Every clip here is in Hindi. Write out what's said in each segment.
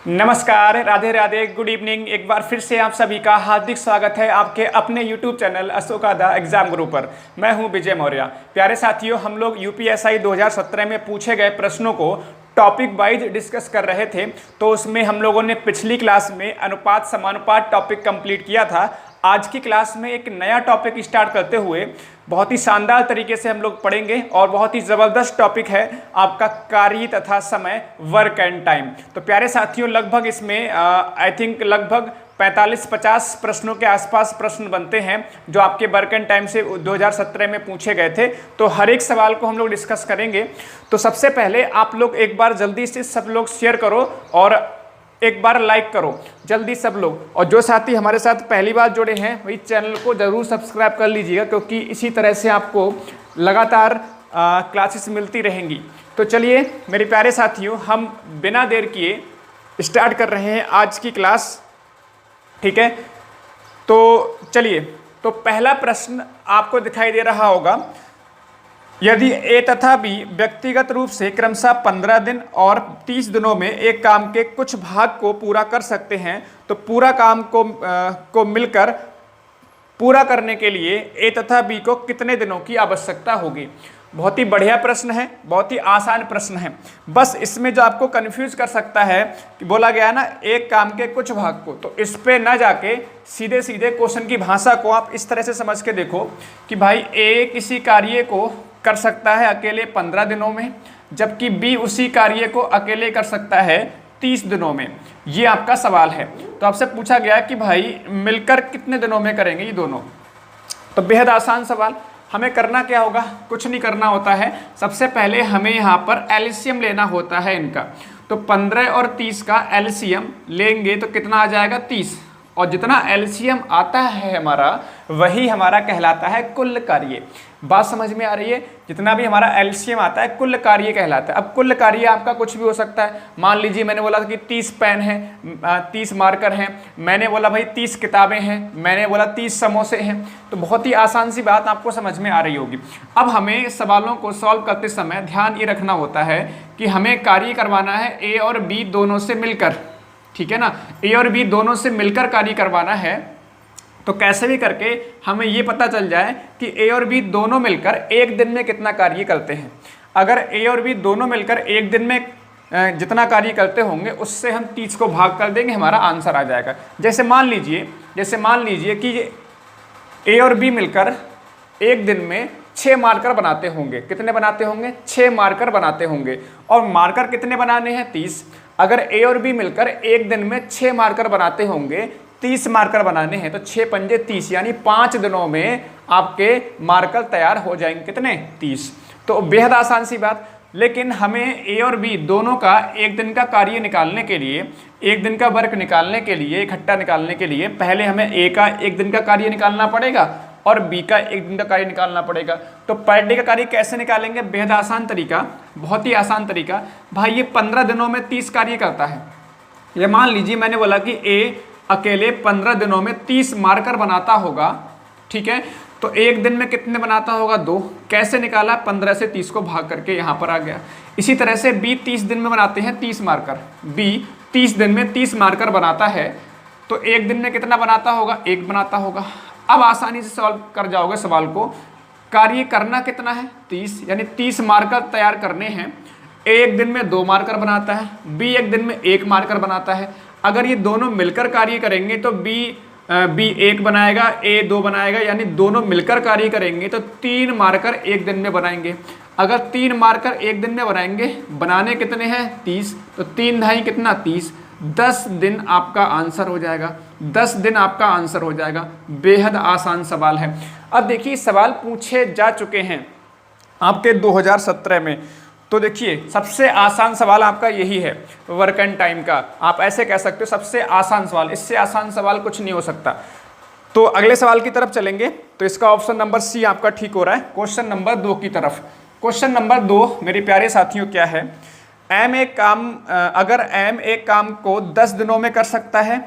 नमस्कार, राधे राधे, गुड इवनिंग। एक बार फिर से आप सभी का हार्दिक स्वागत है आपके अपने YouTube channel Ashoka the exam गुरु पर। मैं हूं विजय मौर्य। प्यारे साथियों, हम लोग यूपीएससी 2017 में पूछे गए प्रश्नों को टॉपिक वाइज डिस्कस कर रहे थे। तो उसमें हम लोगों ने पिछली क्लास में अनुपात समानुपात टॉपिक कंप्लीट किया था। आज की क्लास में एक नया टॉपिक स्टार्ट करते हुए बहुत ही शानदार तरीके से हम लोग पढ़ेंगे और बहुत ही ज़बरदस्त टॉपिक है आपका कार्य तथा समय, वर्क एंड टाइम। तो प्यारे साथियों, लगभग इसमें आई थिंक लगभग 45-50 प्रश्नों के आसपास प्रश्न बनते हैं जो आपके वर्क एंड टाइम से 2017 में पूछे गए थे। तो हर एक सवाल को हम लोग डिस्कस करेंगे। तो सबसे पहले आप लोग एक बार जल्दी से सब लोग शेयर करो और एक बार लाइक करो जल्दी सब लोग। और जो साथी हमारे साथ पहली बार जुड़े हैं वही चैनल को जरूर सब्सक्राइब कर लीजिएगा, क्योंकि इसी तरह से आपको लगातार क्लासेस मिलती रहेंगी। तो चलिए मेरे प्यारे साथियों, हम बिना देर किए स्टार्ट कर रहे हैं आज की क्लास। ठीक है, तो चलिए। तो पहला प्रश्न आपको दिखाई दे रहा होगा, यदि ए तथा बी व्यक्तिगत रूप से क्रमशः 15 दिन और 30 दिनों में एक काम के कुछ भाग को पूरा कर सकते हैं, तो पूरा काम को मिलकर पूरा करने के लिए ए तथा बी को कितने दिनों की आवश्यकता होगी। बहुत ही बढ़िया प्रश्न है, बहुत ही आसान प्रश्न है। बस इसमें जो आपको कंफ्यूज कर सकता है कि बोला गया ना एक काम के कुछ भाग को, तो इस पे ना जाके सीधे सीधे क्वेश्चन की भाषा को आप इस तरह से समझ के देखो कि भाई ए किसी कार्य को कर सकता है अकेले 15 दिनों में, जबकि बी उसी कार्य को अकेले कर सकता है 30 दिनों में। ये आपका सवाल है। तो आपसे पूछा गया कि भाई मिलकर कितने दिनों में करेंगे ये दोनों। तो बेहद आसान सवाल। हमें करना क्या होगा, कुछ नहीं करना होता है। सबसे पहले हमें यहाँ पर एलसीएम लेना होता है इनका। तो 15 और 30 का एलसीएम लेंगे तो कितना आ जाएगा 30, और जितना एलसीएम आता है हमारा वही हमारा कहलाता है कुल कार्य। बात समझ में आ रही है? जितना भी हमारा एलसीएम आता है कुल कार्य कहलाता है। अब कुल कार्य आपका कुछ भी हो सकता है। मान लीजिए मैंने बोला कि 30 पेन हैं, 30 मार्कर हैं, मैंने बोला भाई 30 किताबें हैं, मैंने बोला 30 समोसे हैं। तो बहुत ही आसान सी बात आपको समझ में आ रही होगी। अब हमें सवालों को सॉल्व करते समय ध्यान ये रखना होता है कि हमें कार्य करवाना है ए और बी दोनों से मिलकर। ठीक है ना, ए और बी दोनों से मिलकर कार्य करवाना है। तो कैसे भी करके हमें ये पता चल जाए कि ए और बी दोनों मिलकर एक दिन में कितना कार्य करते हैं। अगर ए और बी दोनों मिलकर एक दिन में जितना कार्य करते होंगे उससे हम 30 को भाग कर देंगे, हमारा आंसर आ जाएगा। जैसे मान लीजिए कि ए और बी मिलकर एक दिन में 6 मार्कर बनाते होंगे। कितने बनाते होंगे? 6 मार्कर बनाते होंगे। और मार्कर कितने बनाने हैं? 30। अगर ए और बी मिलकर एक दिन में 6 मार्कर बनाते होंगे, 30 मार्कर बनाने हैं, तो 6 पंजे 30, यानी 5 दिनों में आपके मार्कर तैयार हो जाएंगे। कितने? 30। तो बेहद आसान सी बात। लेकिन हमें ए और बी दोनों का एक दिन का कार्य निकालने के लिए, एक दिन का वर्क निकालने के लिए, इकट्ठा निकालने के लिए पहले हमें ए का एक दिन का कार्य निकालना पड़ेगा और बी का एक दिन का कार्य निकालना पड़ेगा। तो पर डे का कार्य कैसे निकालेंगे? बेहद आसान तरीका, बहुत ही आसान तरीका। भाई ये 15 दिनों में 30 कार्य करता है। ये मान लीजिए मैंने बोला कि ए अकेले 15 दिनों में 30 मार्कर बनाता होगा। ठीक है, तो एक दिन में कितने बनाता होगा? 2। कैसे निकाला? 15 से 30 को भाग करके यहाँ पर आ गया। इसी तरह से बी 30 दिन में बनाते हैं 30 मार्कर। बी 30 दिन में 30 मार्कर बनाता है, तो एक दिन में कितना बनाता होगा? 1 बनाता होगा। अब आसानी से सॉल्व कर जाओगे सवाल को। कार्य करना कितना है? 30, यानी 30 मार्कर तैयार करने हैं। ए एक दिन में 2 मार्कर बनाता है, बी एक दिन में 1 मार्कर बनाता है। अगर ये दोनों मिलकर कार्य करेंगे तो बी 1 बनाएगा, ए 2 बनाएगा, यानी दोनों मिलकर कार्य करेंगे तो 3 मार्कर एक दिन में बनाएंगे। अगर 3 मार्कर एक दिन में बनाएंगे, बनाने कितने हैं? 30। तो 3 ढाई कितना? 30। 10 दिन आपका आंसर हो जाएगा। 10 दिन आपका आंसर हो जाएगा। बेहद आसान सवाल है। अब देखिए सवाल पूछे जा चुके हैं आपके 2017 में। तो देखिए सबसे आसान सवाल आपका यही है, वर्क एंड टाइम का। आप ऐसे कह सकते हो सबसे आसान सवाल, इससे आसान सवाल कुछ नहीं हो सकता। तो अगले सवाल की तरफ चलेंगे। तो इसका ऑप्शन नंबर सी आपका ठीक हो रहा है। क्वेश्चन नंबर 2 की तरफ। क्वेश्चन नंबर 2 मेरे प्यारे साथियों क्या है? अगर एम एक काम को 10 दिनों में कर सकता है,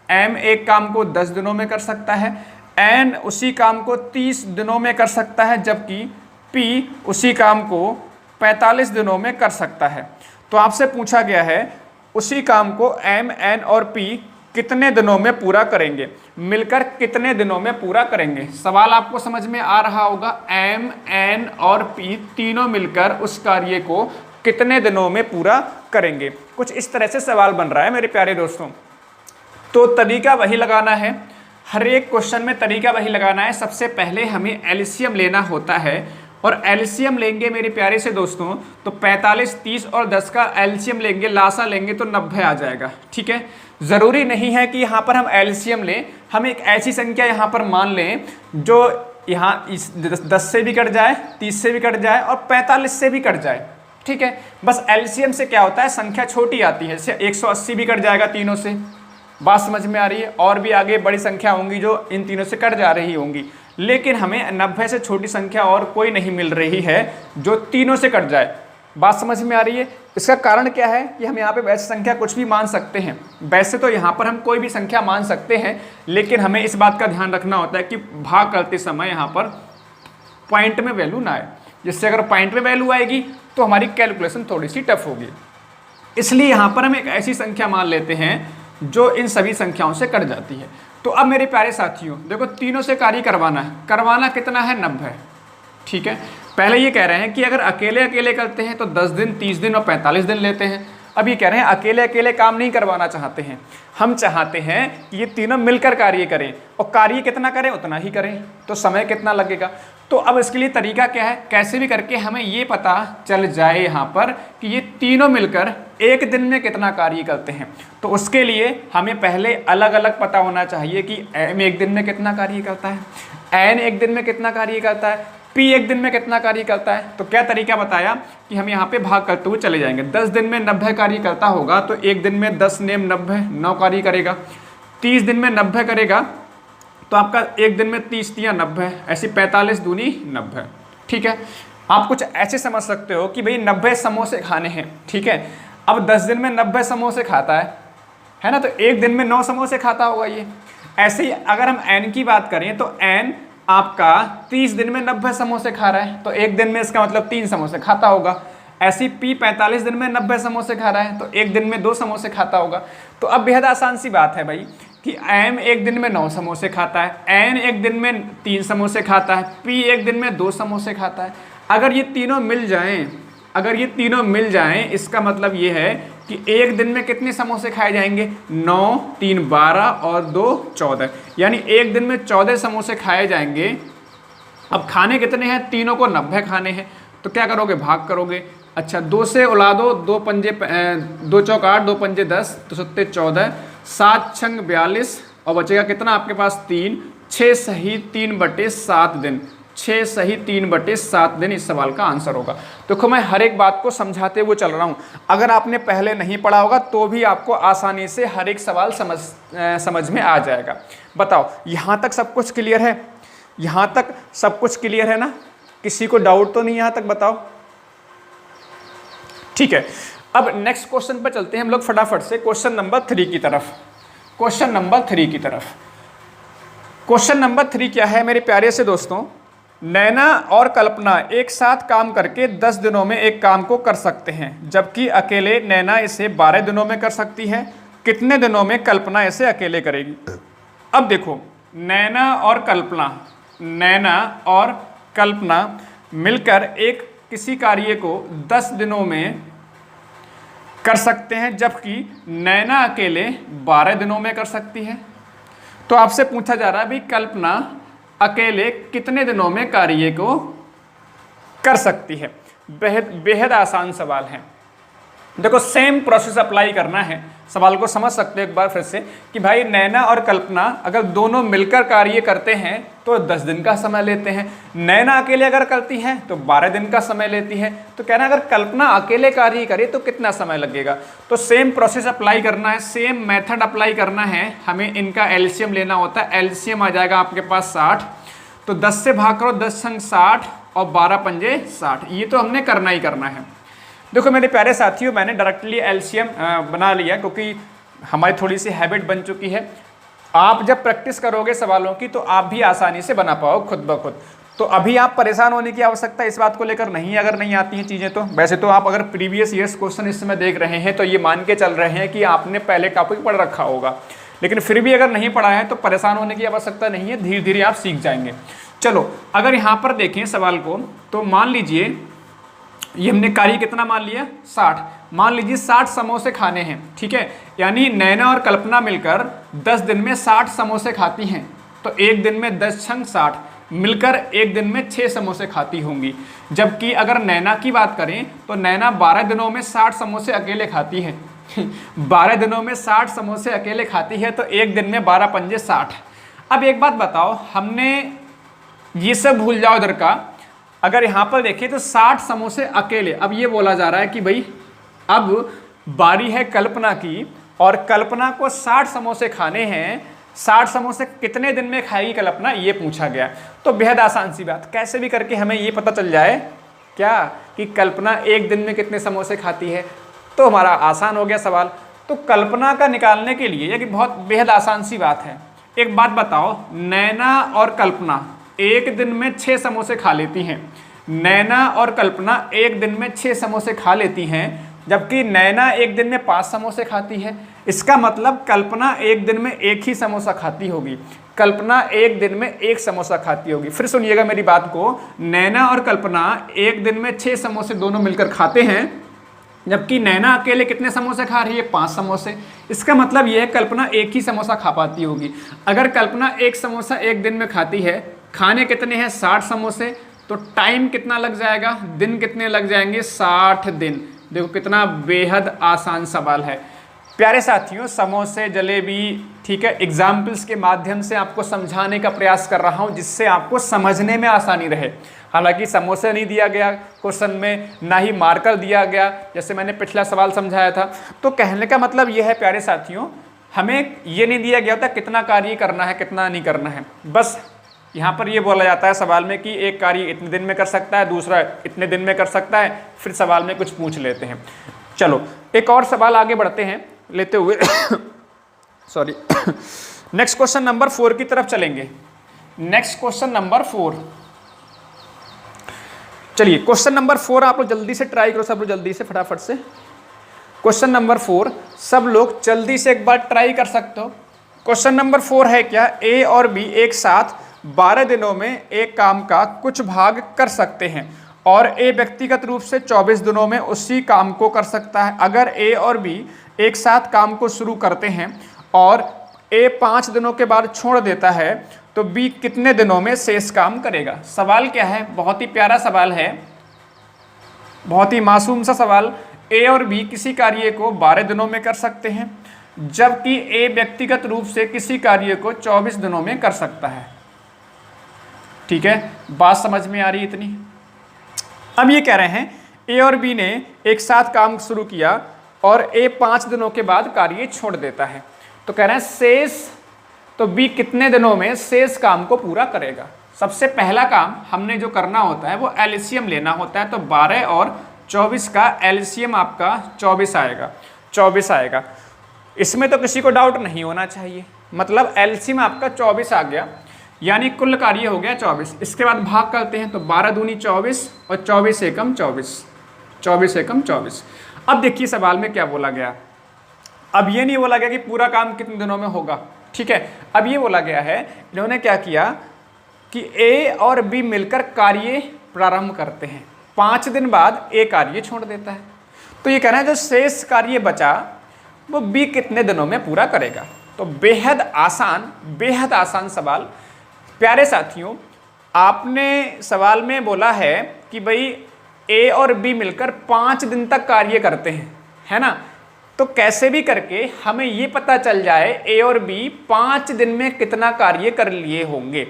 एम एक काम को 10 दिनों में कर सकता है, एन उसी काम को 30 दिनों में कर सकता है, जबकि पी उसी काम को 45 दिनों में कर सकता है। तो आपसे पूछा गया है उसी काम को एम, एन और पी कितने दिनों में पूरा करेंगे, मिलकर कितने दिनों में पूरा करेंगे। सवाल आपको समझ में आ रहा होगा। एम, एन और पी तीनों मिलकर उस कार्य को कितने दिनों में पूरा करेंगे। कुछ इस तरह से सवाल बन रहा है मेरे प्यारे दोस्तों। तो तरीका वही लगाना है, हर एक क्वेश्चन में तरीका वही लगाना है। सबसे पहले हमें एलसीएम लेना होता है और एलसीएम लेंगे मेरे प्यारे से दोस्तों तो 45, 30 और 10 का एलसीएम लेंगे, लासा लेंगे तो 90 आ जाएगा। ठीक है, ज़रूरी नहीं है कि यहाँ पर हम एलसीएम लें, हम एक ऐसी संख्या यहाँ पर मान लें जो यहाँ 10 से भी कट जाए, 30 से भी कट जाए और 45 से भी कट जाए। ठीक है, बस एलसीएम से क्या होता है, संख्या छोटी आती है। जैसे 180 भी कट जाएगा तीनों से, बात समझ में आ रही है। और भी आगे बड़ी संख्या होंगी जो इन तीनों से कट जा रही होंगी, लेकिन हमें 90 से छोटी संख्या और कोई नहीं मिल रही है जो तीनों से कट जाए। बात समझ में आ रही है। इसका कारण क्या है कि हम यहाँ पे वैसे संख्या कुछ भी मान सकते हैं। वैसे तो यहाँ पर हम कोई भी संख्या मान सकते हैं, लेकिन हमें इस बात का ध्यान रखना होता है कि भाग करते समय यहाँ पर पॉइंट में वैल्यू ना आए। जिससे अगर पॉइंट में वैल्यू आएगी तो हमारी कैलकुलेशन थोड़ी सी टफ होगी। इसलिए यहाँ पर हम एक ऐसी संख्या मान लेते हैं जो इन सभी संख्याओं से कट जाती है। तो अब मेरे प्यारे साथियों देखो, तीनों से कार्य करवाना है। करवाना कितना है, 90। ठीक है, पहले ये कह रहे हैं कि अगर अकेले अकेले करते हैं तो 10 दिन, 30 दिन और 45 दिन लेते हैं। अब ये कह रहे हैं अकेले अकेले काम नहीं करवाना चाहते हैं, हम चाहते हैं कि ये तीनों मिलकर कार्य करें और कार्य कितना करें उतना ही करें। तो समय कितना लगेगा। तो अब इसके लिए तरीका क्या है, कैसे भी करके हमें ये पता चल जाए यहाँ पर कि ये तीनों मिलकर एक दिन में कितना कार्य करते हैं। तो उसके लिए हमें पहले अलग अलग पता होना चाहिए कि एम एक दिन में कितना कार्य करता है, एन एक दिन में कितना कार्य करता है, पी एक दिन में कितना कार्य करता है। तो क्या तरीका बताया कि हम यहाँ पे भाग करते हुए चले जाएंगे। 10 दिन में 90 कार्य करता होगा तो एक दिन में 10 नेम 90, 9 कार्य करेगा। 30 दिन में 90 करेगा तो आपका एक दिन में 30 या 90, ऐसी 45 दूनी 90। ठीक है, आप कुछ ऐसे समझ सकते हो कि भाई 90 समोसे खाने हैं। ठीक है, अब 10 दिन में 90 समोसे खाता है ना, तो एक दिन में 9 समोसे खाता होगा ये। ऐसे ही अगर हम एन की बात करें तो एन आपका 30 दिन में 90 समोसे खा रहा है तो एक दिन में इसका मतलब 3 समोसे खाता होगा। ऐसी पी 45 दिन में 90 समोसे खा रहा है तो एक दिन में 2 समोसे खाता होगा। तो अब बेहद आसान सी बात है भाई कि एम एक दिन में 9 समोसे खाता है, एन एक दिन में 3 समोसे खाता है, पी एक दिन में 2 समोसे खाता है। अगर ये तीनों मिल जाएं, इसका मतलब ये है कि एक दिन में कितने समोसे खाए जाएंगे, 9, 3, 12 और 2, 14, यानी एक दिन में 14 समोसे खाए जाएंगे। अब खाने कितने हैं, तीनों को 90 खाने हैं। तो क्या करोगे, भाग करोगे। अच्छा, 2 से उड़ा दो, 2 पंजे 2 चौक 8, 2 पंजे 10, तो 7 14, 7 छंग 42 और बचेगा कितना आपके पास 3, 6 सही 3/7 दिन, 6 सही 3/7 दिन इस सवाल का आंसर होगा। देखो मैं हर एक बात को समझाते हुए चल रहा हूँ। अगर आपने पहले नहीं पढ़ा होगा तो भी आपको आसानी से हर एक सवाल समझ में आ जाएगा। बताओ, यहाँ तक सब कुछ क्लियर है? यहाँ तक सब कुछ क्लियर है ना? किसी को डाउट तो नहीं यहाँ तक? बताओ। ठीक है, अब नेक्स्ट क्वेश्चन पर चलते हैं हम लोग फटाफट से क्वेश्चन नंबर 3 की तरफ। क्वेश्चन नंबर 3 क्या है मेरे प्यारे से दोस्तों, नैना और कल्पना एक साथ काम करके 10 दिनों में एक काम को कर सकते हैं, जबकि अकेले नैना इसे 12 दिनों में कर सकती है। कितने दिनों में कल्पना इसे अकेले करेगी? अब देखो, नैना और कल्पना मिलकर एक किसी कार्य को 10 दिनों में कर सकते हैं, जबकि नैना अकेले 12 दिनों में कर सकती है। तो आपसे पूछा जा रहा है भाई कल्पना अकेले कितने दिनों में कार्य को कर सकती है। बेहद आसान सवाल है। देखो, सेम प्रोसेस अप्लाई करना है। सवाल को समझ सकते हो एक बार फिर से कि भाई नैना और कल्पना अगर दोनों मिलकर कार्य करते हैं तो 10 दिन का समय लेते हैं। नैना अकेले अगर करती है तो 12 दिन का समय लेती है। तो कहना अगर कल्पना अकेले कार्य करे तो कितना समय लगेगा। तो सेम प्रोसेस अप्लाई करना है, सेम मेथड अप्लाई करना है। हमें इनका एलसीएम लेना होता है। एलसीएम आ जाएगा आपके पास 60। तो 10 से भाग करो, 10 संग 60 और 12 पंजे 60। ये तो हमने करना ही करना है। देखो मेरे प्यारे साथियों, मैंने डायरेक्टली एलसीएम बना लिया क्योंकि हमारी थोड़ी सी हैबिट बन चुकी है। आप जब प्रैक्टिस करोगे सवालों की तो आप भी आसानी से बना पाओ खुद ब खुद। तो अभी आप परेशान होने की आवश्यकता इस बात को लेकर नहीं है, अगर नहीं आती हैं चीज़ें तो। वैसे तो आप अगर प्रीवियस ईयर्स क्वेश्चन इस समय देख रहे हैं तो ये मान के चल रहे हैं कि आपने पहले टॉपिक पढ़ रखा होगा, लेकिन फिर भी अगर नहीं पढ़ा है तो परेशान होने की आवश्यकता नहीं है, धीरे धीरे आप सीख जाएंगे। चलो अगर यहाँ पर देखें सवाल को, तो मान लीजिए ये हमने कार्य कितना मान लिया, 60। मान लीजिए 60 समोसे खाने हैं, ठीक है। यानी नैना और कल्पना मिलकर 10 दिन में 60 समोसे खाती हैं, तो एक दिन में 10 छंग 60, मिलकर एक दिन में 6 समोसे खाती होंगी। जबकि अगर नैना की बात करें तो नैना 12 दिनों में 60 समोसे अकेले खाती है 12 दिनों में 60 समोसे अकेले खाती है, तो एक दिन में 12 पंजे 60। अब एक बात बताओ, हमने ये सब भूल जाओ इधर का, अगर यहाँ पर देखें तो 60 समोसे अकेले। अब ये बोला जा रहा है कि भाई अब बारी है कल्पना की, और कल्पना को 60 समोसे खाने हैं। 60 समोसे कितने दिन में खाएगी कल्पना, ये पूछा गया। तो बेहद आसान सी बात, कैसे भी करके हमें ये पता चल जाए क्या कि कल्पना एक दिन में कितने समोसे खाती है, तो हमारा आसान हो गया सवाल। तो कल्पना का निकालने के लिए ये बहुत बेहद आसान सी बात है। एक बात बताओ, नैना और कल्पना एक दिन में 6 समोसे खा लेती हैं। नैना और कल्पना एक दिन में 6 समोसे खा लेती हैं, जबकि नैना एक दिन में 5 समोसे खाती है। इसका मतलब कल्पना एक दिन में एक ही समोसा खाती होगी, कल्पना एक दिन में एक समोसा खाती होगी। फिर सुनिएगा मेरी बात को, नैना और कल्पना एक दिन में 6 समोसे दोनों मिलकर खाते हैं, जबकि नैना अकेले कितने समोसे खा रही है, 5 समोसे। इसका मतलब यह है कल्पना एक ही समोसा खा पाती होगी। अगर कल्पना एक समोसा एक दिन में खाती है, खाने कितने हैं 60 समोसे, तो टाइम कितना लग जाएगा, दिन कितने लग जाएंगे, 60 दिन। देखो कितना बेहद आसान सवाल है प्यारे साथियों। समोसे जलेबी, ठीक है, एग्जाम्पल्स के माध्यम से आपको समझाने का प्रयास कर रहा हूं, जिससे आपको समझने में आसानी रहे। हालांकि समोसे नहीं दिया गया क्वेश्चन में, ना ही मार्कर दिया गया, जैसे मैंने पिछला सवाल समझाया था। तो कहने का मतलब यह है प्यारे साथियों, हमें ये नहीं दिया गया था कितना कार्य करना है कितना नहीं करना है। बस यहाँ पर ये बोला जाता है सवाल में कि एक कार्य इतने दिन में कर सकता है, दूसरा इतने दिन में कर सकता है, फिर सवाल में कुछ पूछ लेते हैं। चलो एक और सवाल आगे बढ़ते हैं लेते हुए सॉरी नेक्स्ट क्वेश्चन नंबर 4 की तरफ चलेंगे। नेक्स्ट क्वेश्चन नंबर 4, चलिए क्वेश्चन नंबर 4 आप लोग जल्दी से ट्राई करो, सब लोग जल्दी से फटाफट से। क्वेश्चन नंबर 4 सब लोग जल्दी से एक बार ट्राई कर सकते हो। क्वेश्चन नंबर 4 है क्या, ए और बी एक साथ 12 दिनों में एक काम का कुछ भाग कर सकते हैं और ए व्यक्तिगत रूप से 24 दिनों में उसी काम को कर सकता है। अगर ए और बी एक साथ काम को शुरू करते हैं और ए 5 दिनों के बाद छोड़ देता है, तो बी कितने दिनों में शेष काम करेगा। सवाल क्या है, बहुत ही प्यारा सवाल है, बहुत ही मासूम सा सवाल। ए और बी किसी कार्य को 12 दिनों में कर सकते हैं, जबकि ए व्यक्तिगत रूप से किसी कार्य को 24 दिनों में कर सकता है। ठीक है, बात समझ में आ रही है इतनी। अब ये कह रहे हैं ए और बी ने एक साथ काम शुरू किया और ए 5 दिनों के बाद कार्य छोड़ देता है, तो कह रहे हैं शेष, तो बी कितने दिनों में शेष काम को पूरा करेगा। सबसे पहला काम हमने जो करना होता है वो एलसीएम लेना होता है। तो 12 और 24 का एलसीएम आपका 24 आएगा, 24 आएगा। इसमें तो किसी को डाउट नहीं होना चाहिए, मतलब एलसीएम आपका 24 आ गया, यानी कुल कार्य हो गया 24। इसके बाद भाग करते हैं, तो 12 दूनी 24 और 24 एकम 24, 24 एकम 24। अब देखिए सवाल में क्या बोला गया, अब ये नहीं बोला गया कि पूरा काम कितने दिनों में होगा, ठीक है। अब ये बोला गया है, इन्होंने क्या किया कि ए और बी मिलकर कार्य प्रारंभ करते हैं, 5 दिन बाद ए कार्य छोड़ देता है। तो ये कह रहे हैं जो शेष कार्य बचा वो बी कितने दिनों में पूरा करेगा। तो बेहद आसान सवाल प्यारे साथियों। आपने सवाल में बोला है कि भाई ए और बी मिलकर 5 दिन तक कार्य करते हैं, है ना। तो कैसे भी करके हमें ये पता चल जाए ए और बी 5 दिन में कितना कार्य कर लिए होंगे।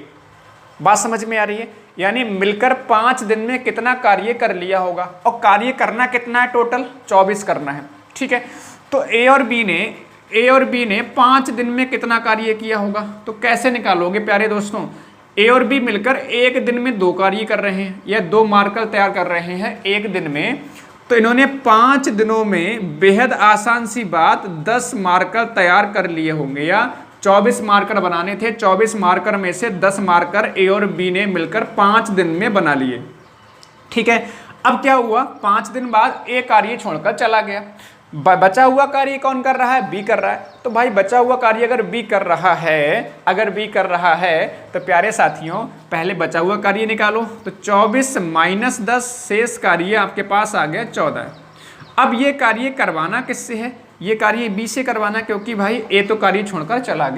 बात समझ में आ रही है, यानी मिलकर 5 दिन में कितना कार्य कर लिया होगा, और कार्य करना कितना है, टोटल 24 करना है, ठीक है। तो ए और बी ने 5 दिन में कितना कार्य किया होगा, तो कैसे निकालोगे प्यारे दोस्तों। ए और बी मिलकर एक दिन में 2 कार्य कर रहे हैं या 2 मार्कर तैयार कर रहे हैं एक दिन में, तो इन्होंने 5 दिनों में बेहद आसान सी बात 10 मार्कर तैयार कर लिए होंगे या 24 मार्कर बनाने थे, 24 मार्कर में से 10 मार्कर ए और बी ने मिलकर 5 दिन में बना लिए। ठीक है, अब क्या हुआ, 5 दिन बाद ए कार्य छोड़कर चला गया। बचा हुआ कार्य कौन कर रहा है, बी कर रहा है। तो भाई बचा हुआ कार्य अगर बी कर रहा है, तो प्यारे साथियों पहले बचा हुआ कार्य निकालो। तो 24 - 10 शेष कार्य आपके पास आ गया 14। अब ये कार्य करवाना किससे है, ये कार्य बी से करवाना, क्योंकि भाई ए तो कार्य छोड़कर चला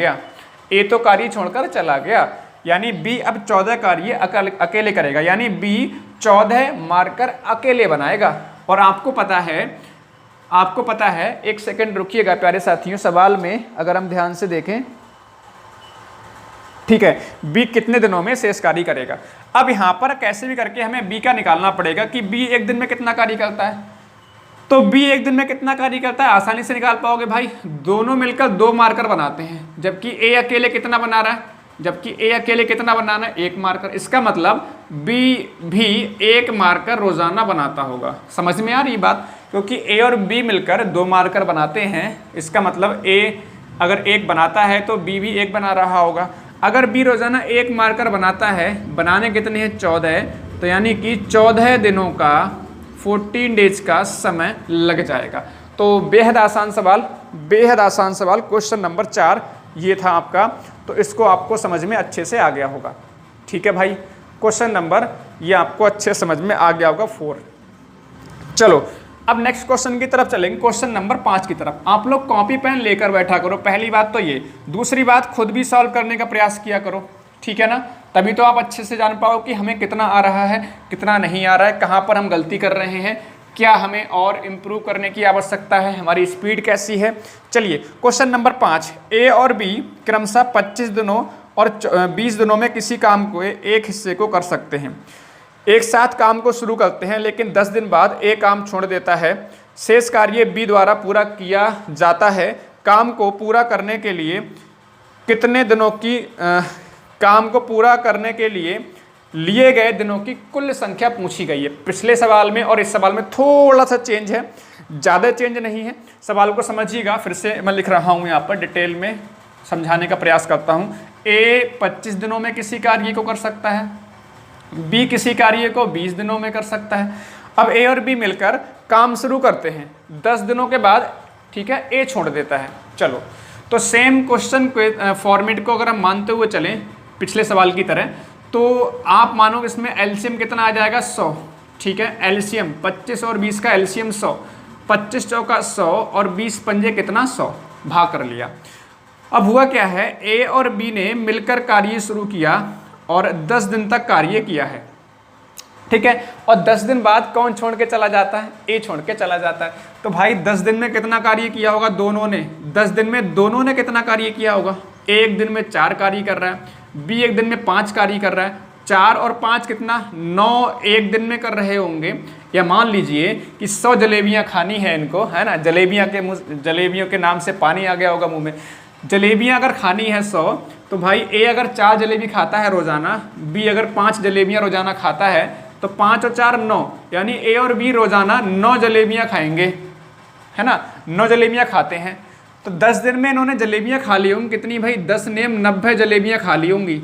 गया, यानी बी अब 14 कार्य अकेले करेगा, यानी बी 14 मार्कर अकेले बनाएगा। और आपको पता है, एक सेकंड रुकिएगा प्यारे साथियों, सवाल में अगर हम ध्यान से देखें, ठीक है, बी कितने दिनों में शेष कार्य करेगा। अब यहां पर कैसे भी करके हमें बी का निकालना पड़ेगा कि बी एक दिन में कितना कार्य करता है। तो बी एक दिन में कितना कार्य करता है आसानी से निकाल पाओगे भाई, दोनों मिलकर 2 मार्कर बनाते हैं, जबकि ए अकेले कितना बना रहा है, एक मार्कर। इसका मतलब बी भी 1 मार्कर रोजाना बनाता होगा। समझ में आ रही बात, क्योंकि ए और बी मिलकर 2 मार्कर बनाते हैं, इसका मतलब ए अगर 1 बनाता है तो बी भी 1 बना रहा होगा। अगर बी रोजाना 1 मार्कर बनाता है, बनाने कितने हैं 14, तो यानी कि 14 दिनों का 14 डेज का समय लग जाएगा। तो बेहद आसान सवाल क्वेश्चन नंबर 4 ये था आपका। तो इसको आपको समझ में अच्छे से आ गया होगा। ठीक है भाई, क्वेश्चन नंबर ये आपको अच्छे समझ में आ गया होगा 4। चलो अब नेक्स्ट क्वेश्चन की तरफ चलेंगे, क्वेश्चन नंबर 5 की तरफ। आप लोग कॉपी पेन लेकर बैठा करो, पहली बात तो ये। दूसरी बात, खुद भी सॉल्व करने का प्रयास किया करो, ठीक है ना, तभी तो आप अच्छे से जान पाओ कि हमें कितना आ रहा है, कितना नहीं आ रहा है, कहाँ पर हम गलती कर रहे हैं, क्या हमें और इम्प्रूव करने की आवश्यकता है, हमारी स्पीड कैसी है। चलिए क्वेश्चन नंबर 5, ए और बी क्रमशः 25 दिनों और 20 दिनों में किसी काम को एक हिस्से को कर सकते हैं। एक साथ काम को शुरू करते हैं, लेकिन 10 दिन बाद ए काम छोड़ देता है। शेष कार्य बी द्वारा पूरा किया जाता है। काम को पूरा करने के लिए कितने दिनों की काम को पूरा करने के लिए लिए गए दिनों की कुल संख्या पूछी गई है। पिछले सवाल में और इस सवाल में थोड़ा सा चेंज है, ज़्यादा चेंज नहीं है। सवाल को समझिएगा, फिर से मैं लिख रहा हूँ यहाँ पर, डिटेल में समझाने का प्रयास करता हूँ। ए 25 दिनों में किसी कार्य को कर सकता है, बी किसी कार्य को 20 दिनों में कर सकता है। अब ए और बी मिलकर काम शुरू करते हैं, 10 दिनों के बाद ठीक है ए छोड़ देता है। चलो तो सेम क्वेश्चन फॉर्मेट को अगर हम मानते हुए चलें पिछले सवाल की तरह, तो आप मानो इसमें एलसीएम कितना आ जाएगा 100। ठीक है, एलसीएम 25 और 20 का एलसीएम 100, 25 चौका 100 और 20 पंजे कितना 100, भाग कर लिया। अब हुआ क्या है, ए और बी ने मिलकर कार्य शुरू किया और 10 दिन तक कार्य किया है। ठीक है, और 10 दिन बाद कौन छोड़ के चला जाता है, ए छोड़ के चला जाता है। तो भाई 10 दिन में कितना कार्य किया होगा दोनों ने, 10 दिन में दोनों ने कितना कार्य किया होगा, एक दिन में 4 कार्य कर रहा है, बी एक दिन में 5 कार्य कर रहा है। 4 और 5 कितना 9 एक दिन में कर रहे होंगे। या मान लीजिए कि 100 जलेबियां खानी है इनको, है ना, जलेबियों के नाम से पानी आ गया होगा मुंह में। जलेबियां अगर खानी है 100, तो भाई ए अगर 4 जलेबी खाता है रोजाना, बी अगर 5 जलेबियां रोजाना खाता है, तो 5 और 4 9, यानी ए और बी रोजाना 9 जलेबियां खाएंगे, है ना, 9 जलेबियां खाते हैं। तो 10 दिन में इन्होंने जलेबियां खा ली होंगी कितनी भाई, 10 नेम 90 जलेबियां खा ली होंगी।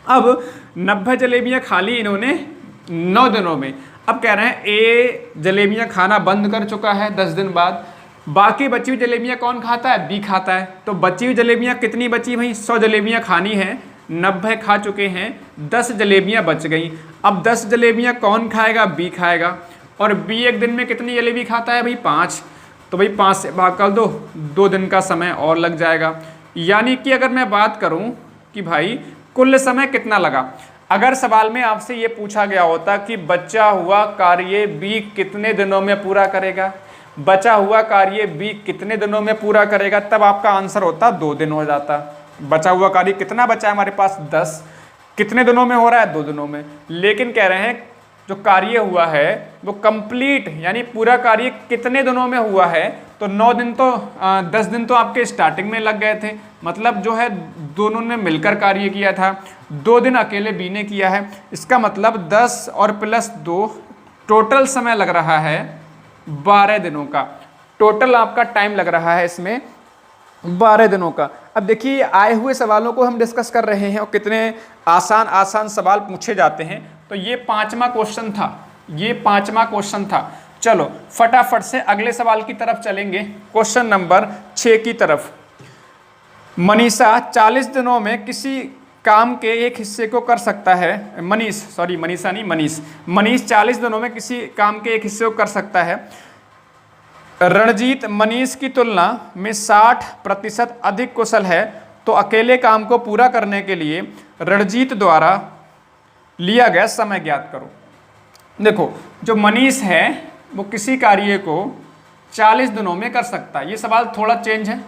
अब 90 जलेबियां खा ली इन्होंने 9 दिनों में। अब कह रहे हैं ए जलेबियां खाना बंद कर चुका है 10 दिन बाद, बाकी बची हुई जलेबियां कौन खाता है, बी खाता है। तो बची हुई जलेबियां कितनी बची भाई, 100 जलेबियां खानी है, 90 खा चुके हैं, 10 जलेबियां बच गई। अब 10 जलेबियां कौन खाएगा, बी खाएगा। और बी एक दिन में कितनी जलेबी खाता है भाई, 5। तो भाई 5 से भाग कर दो, 2 दिन का समय और लग जाएगा। यानी कि अगर मैं बात करूं कि भाई कुल समय कितना लगा, अगर सवाल में आपसे ये पूछा गया होता कि बचा हुआ कार्य बी कितने दिनों में पूरा करेगा, बचा हुआ कार्य बी कितने दिनों में पूरा करेगा, तब आपका आंसर होता 2 दिन हो जाता। बचा हुआ कार्य कितना बचा है हमारे पास 10, कितने दिनों में हो रहा है 2 दिनों में। लेकिन कह रहे हैं जो कार्य हुआ है वो कंप्लीट, यानी पूरा कार्य कितने दिनों में हुआ है, तो 9 दिन तो 10 दिन तो आपके स्टार्टिंग में लग गए थे, मतलब जो है दोनों ने मिलकर कार्य किया था, 2 दिन अकेले बी ने किया है। इसका मतलब 10 और +2 टोटल समय लग रहा है 12 दिनों का। टोटल आपका टाइम लग रहा है इसमें 12 दिनों का। अब देखिए आए हुए सवालों को हम डिस्कस कर रहे हैं और कितने आसान आसान सवाल पूछे जाते हैं। तो ये 5वां क्वेश्चन था, ये 5वां क्वेश्चन था। चलो फटाफट से अगले सवाल की तरफ चलेंगे, क्वेश्चन नंबर 6 की तरफ। मनीषा 40 दिनों में किसी काम के एक हिस्से को कर सकता है। मनीष 40 दिनों में किसी काम के एक हिस्से को कर सकता है। रणजीत मनीष की तुलना में 60% अधिक कुशल है, तो अकेले काम को पूरा करने के लिए रणजीत द्वारा लिया गया समय ज्ञात करो। देखो जो मनीष है वो किसी कार्य को 40 दिनों में कर सकता है। ये सवाल थोड़ा चेंज है,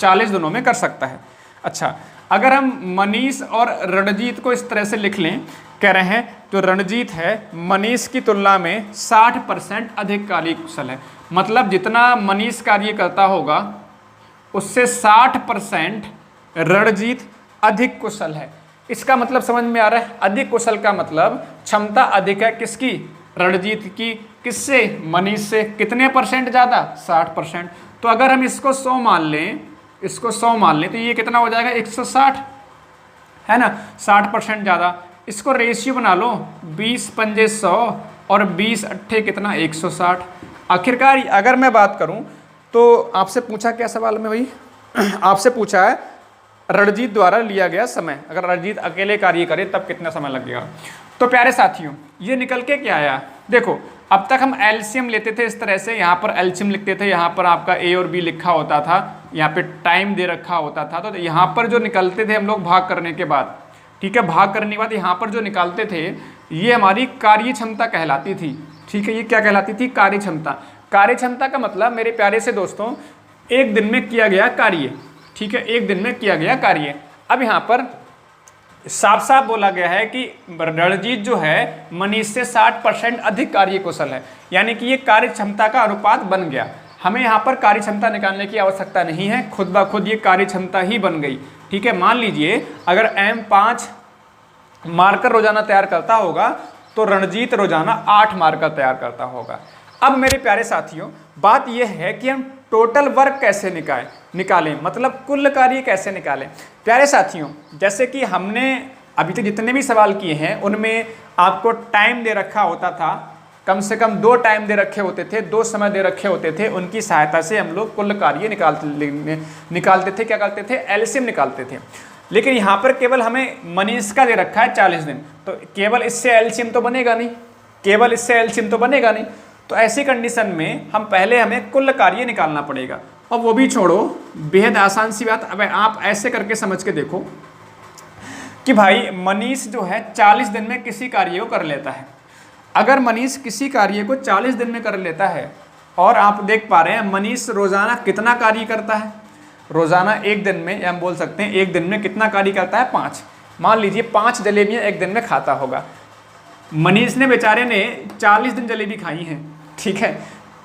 40 दिनों में कर सकता है। अच्छा, अगर हम मनीष और रणजीत को इस तरह से लिख लें, कह रहे हैं तो रणजीत है मनीष की तुलना में 60% अधिक कार्यकुशल है। मतलब जितना मनीष कार्य करता होगा उससे 60% रणजीत अधिक कुशल है। इसका मतलब समझ में आ रहा है? अधिक कुशल का मतलब क्षमता अधिक है किसकी? रणजीत की। किससे? मनीष से। कितने परसेंट ज़्यादा? 60%। तो अगर हम इसको 100 मान लें, इसको 100 मान लें तो ये कितना हो जाएगा? 160, है ना? 60% ज़्यादा। इसको रेशियो बना लो, 20 पंजे 100 और 20 अट्ठे कितना? 160। आखिरकार अगर मैं बात करूं तो आपसे पूछा क्या सवाल में भाई? आपसे पूछा है रणजीत द्वारा लिया गया समय, अगर रणजीत अकेले कार्य करे तब कितना समय लगेगा। तो प्यारे साथियों ये निकल के क्या आया? देखो अब तक हम एलसीएम लेते थे इस तरह से, यहाँ पर एलसीएम लिखते थे, यहाँ पर आपका ए और बी लिखा होता था, यहाँ पे टाइम दे रखा होता था। तो यहाँ पर जो निकलते थे हम लोग भाग करने के बाद, ठीक है, भाग करने के बाद यहाँ पर जो निकालते थे ये हमारी कार्य क्षमता कहलाती थी। ठीक है, ये क्या कहलाती थी? कार्य क्षमता। कार्य क्षमता का मतलब मेरे प्यारे से दोस्तों एक दिन में किया गया कार्य। ठीक है, एक दिन में किया गया कार्य। अब यहाँ पर साफ साफ बोला गया है कि रणजीत जो है मनीष से 60% अधिक कार्य कुशल है, यानी कि ये कार्य क्षमता का अनुपात बन गया। हमें यहाँ पर कार्य क्षमता निकालने की आवश्यकता नहीं है, खुद ब खुद ये कार्य क्षमता ही बन गई। ठीक है, मान लीजिए अगर M5 मार्कर रोजाना तैयार करता होगा तो रणजीत रोजाना 8 मार्कर तैयार करता होगा। अब मेरे प्यारे साथियों बात यह है कि हम टोटल वर्क कैसे निकालें, मतलब कुल कार्य कैसे निकालें। प्यारे साथियों जैसे कि हमने अभी तक जितने भी सवाल किए हैं उनमें आपको टाइम दे रखा होता था, कम से कम 2 टाइम दे रखे होते थे, 2 समय दे रखे होते थे, उनकी सहायता से हम लोग कुल कार्य निकालते थे। क्या करते थे? एलसीएम निकालते थे। लेकिन यहाँ पर केवल हमें मनीष का दे रखा है 40 दिन, तो केवल इससे एलसीएम तो बनेगा नहीं, केवल इससे एलसीएम तो बनेगा नहीं। तो ऐसी कंडीशन में हमें कुल कार्य निकालना पड़ेगा, और वो भी छोड़ो, बेहद आसान सी बात। अब आप ऐसे करके समझ के देखो कि भाई मनीष जो है 40 दिन में किसी कार्य को कर लेता है। अगर मनीष किसी कार्य को 40 दिन में कर लेता है, और आप देख पा रहे हैं मनीष रोजाना कितना कार्य करता है? रोजाना एक दिन में, या हम बोल सकते हैं एक दिन में कितना कार्य करता है? 5। मान लीजिए 5 जलेबियां एक दिन में खाता होगा। मनीष ने बेचारे ने 40 दिन जलेबी खाई हैं। ठीक है,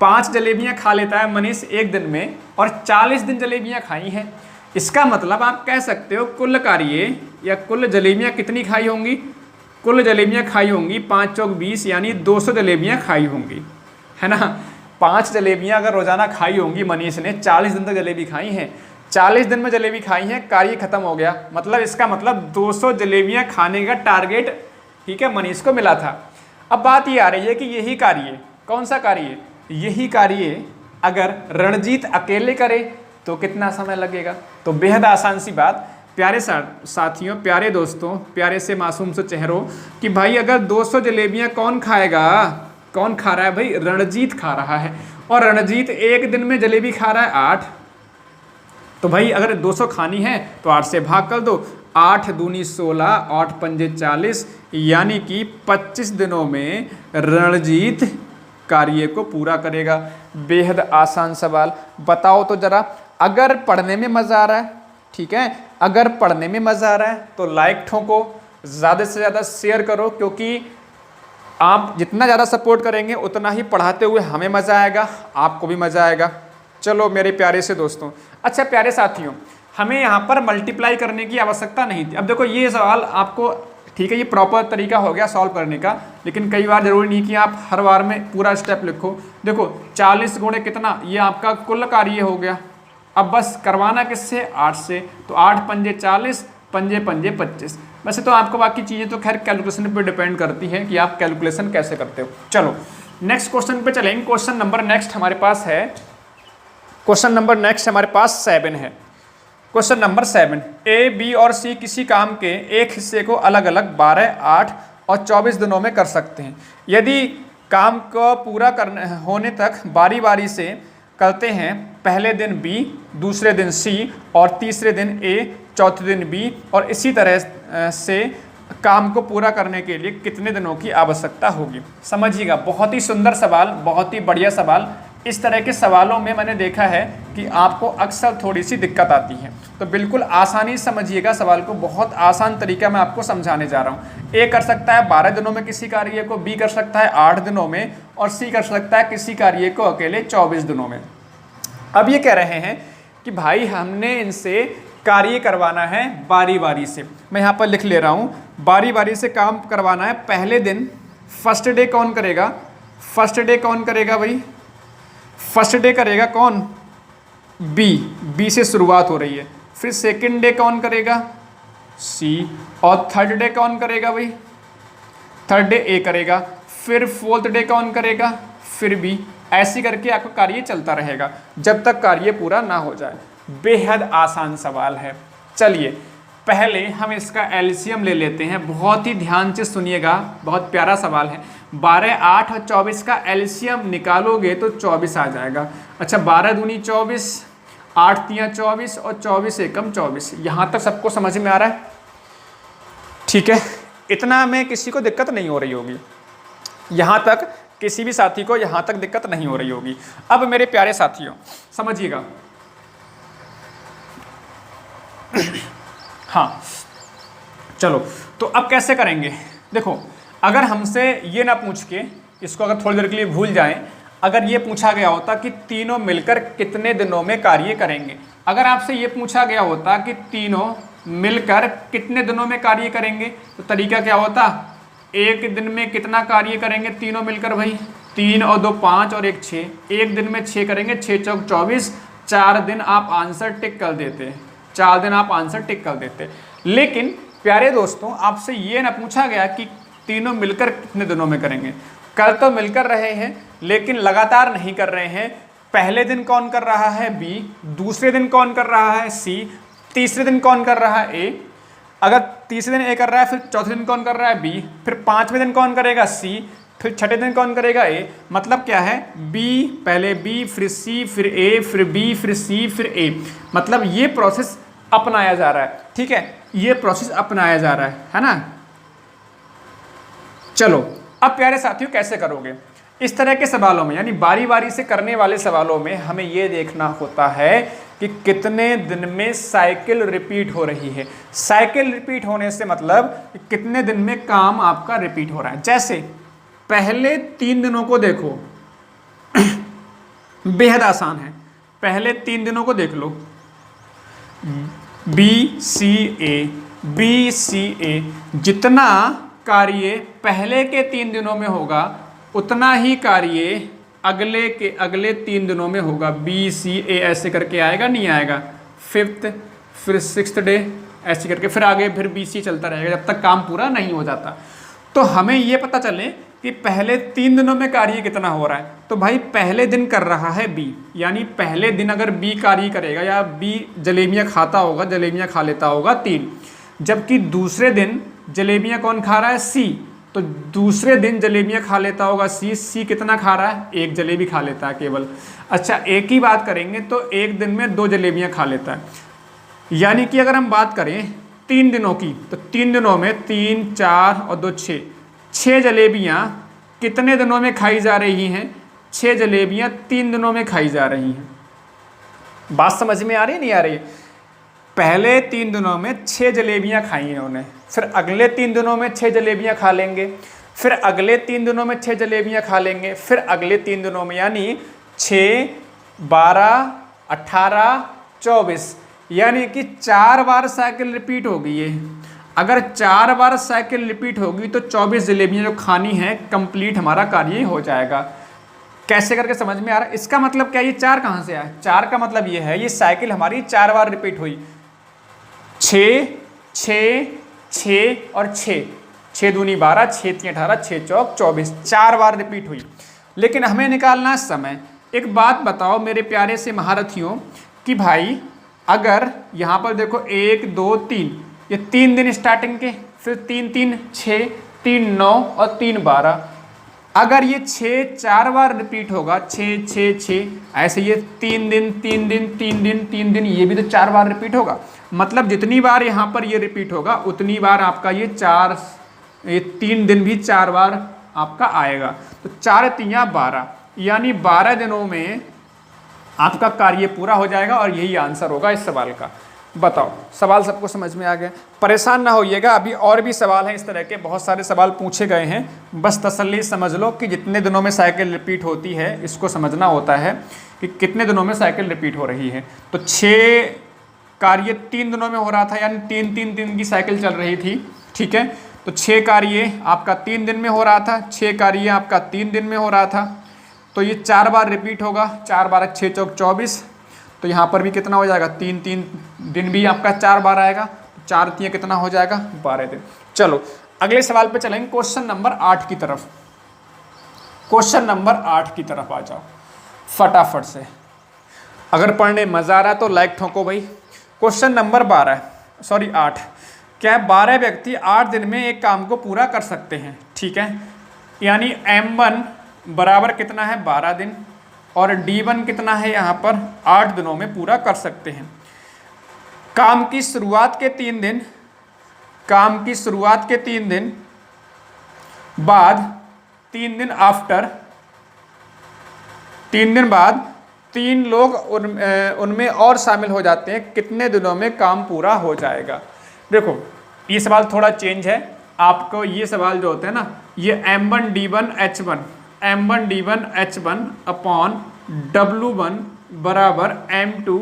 5 जलेबियां खा लेता है मनीष एक दिन में, और 40 दिन जलेबियां खाई हैं। इसका मतलब आप कह सकते हो कुल कार्य या कुल जलेबियां कितनी खाई होंगी? कुल जलेबियां खाई होंगी 5 चौक 20, यानी 200 जलेबियां खाई होंगी, है ना। 5 जलेबियां अगर रोजाना खाई होंगी मनीष ने, 40 दिन तक जलेबी खाई हैं, 40 दिन में जलेबी खाई हैं, कार्य खत्म हो गया। मतलब इसका मतलब 200 जलेबियां खाने का टारगेट, ठीक है, मनीष को मिला था। अब बात ये आ रही है कि यही कार्य, कौन सा कार्य? यही कार्य अगर रणजीत अकेले करे तो कितना समय लगेगा? तो बेहद आसान सी बात प्यारे साथियों, प्यारे दोस्तों, प्यारे से मासूम से चेहरों, कि भाई अगर 200 जलेबियां कौन खाएगा? कौन खा रहा है भाई? रणजीत खा रहा है, और रणजीत एक दिन में जलेबी खा रहा है 8। तो भाई अगर 200 खानी है तो 8 से भाग कर दो, 8 दूनी 16, 8 पंजे 40, यानी कि 25 दिनों में रणजीत कार्य को पूरा करेगा। बेहद आसान सवाल। बताओ तो जरा, अगर पढ़ने में मजा आ रहा है, ठीक है, अगर पढ़ने में मजा आ रहा है तो लाइक ठोको, ज़्यादा से ज़्यादा शेयर करो, क्योंकि आप जितना ज़्यादा सपोर्ट करेंगे उतना ही पढ़ाते हुए हमें मज़ा आएगा, आपको भी मज़ा आएगा। चलो मेरे प्यारे से दोस्तों, अच्छा प्यारे साथियों, हमें यहाँ पर मल्टीप्लाई करने की आवश्यकता नहीं थी। अब देखो ये सवाल आपको, ठीक है, ये प्रॉपर तरीका हो गया सॉल्व करने का, लेकिन कई बार जरूरी नहीं कि आप हर बार में पूरा स्टेप लिखो। देखो 40 गुणे कितना, ये आपका कुल कार्य हो गया। अब बस करवाना किससे, 8 से, तो 8 पंजे 40, पंजे पंजे 25। वैसे तो आपको बाकी चीज़ें तो खैर कैलकुलेशन पे डिपेंड करती हैं कि आप कैलकुलेशन कैसे करते हो। चलो नेक्स्ट क्वेश्चन पे चलेंगे। क्वेश्चन नंबर नेक्स्ट हमारे पास है, क्वेश्चन नंबर नेक्स्ट हमारे पास 7 है। क्वेश्चन नंबर 7, ए, बी और सी किसी काम के एक हिस्से को अलग अलग 12, 8 और 24 दिनों में कर सकते हैं। यदि काम को पूरा करने होने तक बारी बारी से करते हैं, पहले दिन बी, दूसरे दिन सी और तीसरे दिन ए, चौथे दिन बी, और इसी तरह से काम को पूरा करने के लिए कितने दिनों की आवश्यकता होगी। समझिएगा, बहुत ही सुंदर सवाल, बहुत ही बढ़िया सवाल। इस तरह के सवालों में मैंने देखा है कि आपको अक्सर थोड़ी सी दिक्कत आती है, तो बिल्कुल आसानी से समझिएगा सवाल को। बहुत आसान तरीका मैं आपको समझाने जा रहा हूँ। ए कर सकता है 12 दिनों में किसी कार्य को, बी कर सकता है 8 दिनों में, और सी कर सकता है किसी कार्य को अकेले 24 दिनों में। अब ये कह रहे हैं कि भाई हमने इनसे कार्य करवाना है बारी बारी से। मैं यहाँ पर लिख ले रहा हूँ, बारी बारी से काम करवाना है। पहले दिन फर्स्ट डे कौन करेगा, फर्स्ट डे कौन करेगा भाई, फर्स्ट डे करेगा कौन, बी, बी से शुरुआत हो रही है। फिर सेकंड डे कौन करेगा, सी, और थर्ड डे कौन करेगा भाई, थर्ड डे ए करेगा। फिर फोर्थ डे कौन करेगा, फिर बी। ऐसी करके आपका कार्य चलता रहेगा जब तक कार्य पूरा ना हो जाए। बेहद आसान सवाल है। चलिए पहले हम इसका एलसीएम ले लेते हैं, बहुत ही ध्यान से सुनिएगा, बहुत प्यारा सवाल है। 12, 8 और 24 का एलसीएम निकालोगे तो 24 आ जाएगा। अच्छा, 12 दूनी 24, 8 तियाँ 24 और 24 एकम 24। यहाँ तक सबको समझ में आ रहा है? ठीक है, इतना में किसी को दिक्कत नहीं हो रही होगी, यहाँ तक किसी भी साथी को यहाँ तक दिक्कत नहीं हो रही होगी। अब मेरे प्यारे साथियों समझिएगा, हाँ चलो, तो अब कैसे करेंगे। देखो, अगर हमसे ये ना पूछ के, इसको अगर थोड़ी देर के लिए भूल जाएं, अगर ये पूछा गया होता कि तीनों मिलकर कितने दिनों में कार्य करेंगे, अगर आपसे ये पूछा गया होता कि तीनों मिलकर कितने दिनों में कार्य करेंगे, तो तरीका क्या होता, एक दिन में कितना कार्य करेंगे तीनों मिलकर भाई, 3 और 2 5 और 1 6, एक दिन में 6 करेंगे, 6 चौक 24, 4 दिन आप आंसर टिक कर देते, 4 दिन आप आंसर टिक कर देते। लेकिन प्यारे दोस्तों, आपसे ये ना पूछा गया कि तीनों मिलकर कितने दिनों में करेंगे। कर तो मिलकर रहे हैं लेकिन लगातार नहीं कर रहे हैं। पहले दिन कौन कर रहा है, बी, दूसरे दिन कौन कर रहा है, सी, तीसरे दिन कौन कर रहा है, ए। अगर तीसरे दिन ए कर रहा है, फिर चौथे दिन कौन कर रहा है, बी, फिर पांचवें दिन कौन करेगा, सी, फिर छठे दिन कौन करेगा, ए। मतलब क्या है, बी, पहले बी, फिर सी, फिर ए, फिर बी, फिर सी, फिर ए। मतलब ये प्रोसेस अपनाया जा रहा है। ठीक है, ये प्रोसेस अपनाया जा रहा है ना। चलो अब प्यारे साथियों कैसे करोगे इस तरह के सवालों में, यानी बारी बारी से करने वाले सवालों में हमें यह देखना होता है कि कितने दिन में साइकिल रिपीट हो रही है। साइकिल रिपीट होने से मतलब कि कितने दिन में काम आपका रिपीट हो रहा है। जैसे पहले 3 दिनों को देखो, बेहद आसान है। पहले 3 दिनों को देख लो, बी सी ए, बी सी ए। जितना कार्य पहले के 3 दिनों में होगा उतना ही कार्य अगले के अगले 3 दिनों में होगा। बी सी ए ऐसे करके आएगा, नहीं आएगा, 5th फिर 6th डे ऐसे करके, फिर आगे फिर बी सी चलता रहेगा जब तक काम पूरा नहीं हो जाता। तो हमें ये पता चले कि पहले 3 दिनों में कार्य कितना हो रहा है। तो भाई पहले दिन कर रहा है बी, यानी पहले दिन अगर बी कार्य करेगा या बी जलेबियाँ खाता होगा, जलेबियाँ खा लेता होगा 3, जबकि दूसरे दिन जलेबियाँ कौन खा रहा है, सी, तो दूसरे दिन जलेबियाँ खा लेता होगा सी। सी कितना खा रहा है, 1 जलेबी खा लेता है केवल। अच्छा, एक ही बात करेंगे तो एक दिन में 2 जलेबियाँ खा लेता है। यानी कि अगर हम बात करें 3 दिनों की, तो 3 दिनों में 3, 4 और 2 6, 6 जलेबियाँ कितने दिनों में खाई जा रही हैं, 6 जलेबियाँ 3 दिनों में खाई जा रही हैं। बात समझ में आ रही है नहीं आ रही? पहले 3 दिनों में 6 जलेबियाँ खाई हैं उन्होंने, फिर अगले 3 दिनों में 6 जलेबियाँ खा लेंगे, फिर अगले 3 दिनों में 6 जलेबियाँ खा लेंगे, फिर अगले 3 दिनों में, यानी 6, 12, 18, 24, यानी कि 4 बार साइकिल रिपीट होगी ये। अगर 4 बार साइकिल रिपीट होगी तो 24 जलेबियाँ जो खानी है कंप्लीट हमारा कार्य हो जाएगा। कैसे करके समझ में आ रहा है? इसका मतलब क्या, ये 4 कहाँ से आया? 4 का मतलब ये है, ये साइकिल हमारी 4 बार रिपीट हुई, 6 6 6 और 6, 6 दूनी 12, 6 तीन 18, 6 चौक 24, 4 बार रिपीट हुई। लेकिन हमें निकालना है समय। एक बात बताओ मेरे प्यारे से महारथियों कि भाई अगर यहाँ पर देखो 1 2 3, ये 3 दिन स्टार्टिंग के, फिर 3 3 6, 3 9 और 3 12, अगर ये 6 4 बार रिपीट होगा, 6 6 6, ऐसे ये 3 दिन 3 दिन 3 दिन 3 दिन, ये भी तो 4 बार रिपीट होगा। मतलब जितनी बार यहाँ पर ये रिपीट होगा उतनी बार आपका ये 3 दिन भी 4 बार आपका आएगा। तो 4 3 12, यानी 12 दिनों में आपका कार्य पूरा हो जाएगा और यही आंसर होगा इस सवाल का। बताओ, सवाल सबको समझ में आ गया? परेशान ना होइएगा, अभी और भी सवाल हैं इस तरह के, बहुत सारे सवाल पूछे गए हैं। बस तसल्ली समझ लो कि जितने दिनों में साइकिल रिपीट होती है इसको समझना होता है कि कितने दिनों में साइकिल रिपीट हो रही है। तो 6 कार्य 3 दिनों में हो रहा था, यानी 3 3 दिन की साइकिल चल रही थी, ठीक है। तो 6 कार्य आपका 3 दिन में हो रहा था, 6 कार्य आपका 3 दिन में हो रहा था। तो ये 4 बार रिपीट होगा, 4 बार 6 चौक 24, तो यहाँ पर भी कितना हो जाएगा, 3 3 दिन भी आपका 4 बार आएगा, 4 3 कितना हो जाएगा, 12 दिन। चलो अगले सवाल पे चलेंगे, क्वेश्चन नंबर 8 की तरफ। क्वेश्चन नंबर 8 की तरफ आ जाओ फटाफट से। अगर पढ़ने मजा आ रहा तो लाइक ठोको भाई। क्वेश्चन नंबर 8, क्या 12 व्यक्ति 8 दिन में एक काम को पूरा कर सकते हैं? ठीक है, यानी M1 बराबर कितना है, 12 दिन, और D1 कितना है यहाँ पर, 8 दिनों में पूरा कर सकते हैं। काम की शुरुआत के 3 दिन, काम की शुरुआत के 3 दिन बाद, 3 दिन आफ्टर, 3 दिन बाद 3 लोग उनमें और शामिल हो जाते हैं, कितने दिनों में काम पूरा हो जाएगा? देखो ये सवाल थोड़ा चेंज है। आपको ये सवाल जो होते हैं ना, ये M1 D1 H1, M1 D1 H1 upon W1 बराबर M2